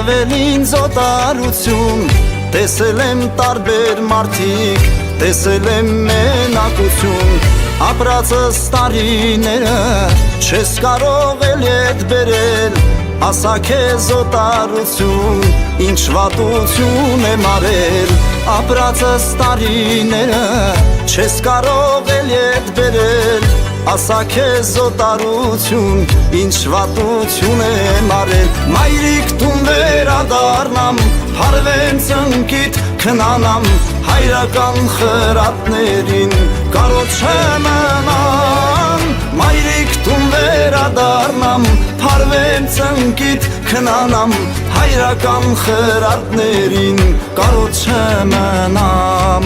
Տարվել ինձ օտարություն, տեսել եմ տարբեր մարդիկ, տեսել եմ մենակություն, ապրածս տարիները չես կարող էլ ետ բերել, ասա քեզ օտարություն, ինչ վատություն եմ արել, ապրածս տարիները չես կարող էլ ետ բերել, ասա քեզ օտարություն, ինչ վատություն եմ արել, մայրիկ տուն վերադառնամ, հարվեմ ծնկիտ քնանամ, հայրական խրատներին կարոտ չմնամ, մայրիկ տուն վերադառնամ, հարվեմ ծնկիտ քնանամ, հայրական խրատներին կարոտ չմնամ։